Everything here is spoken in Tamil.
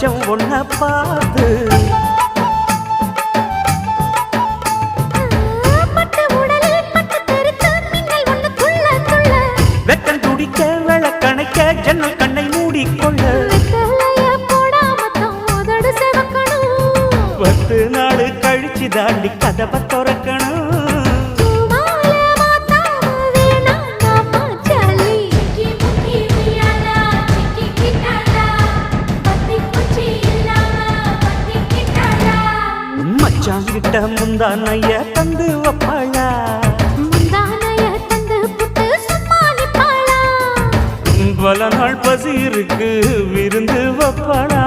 மச்சம் ஒன்ன பார்த்து வெக்கம் துடிக்க விளக்கணைக்க ஜன்னல் கண்ணை மூடிக்கொள்ள 10 நாள் கழிச்சு தாண்டி கதவை திறக்கணும் மச்சாங்கிட்ட முந்தானைய தந்து வப்பாளா பல நாள் பசி இருக்கு விருந்து வப்பாளா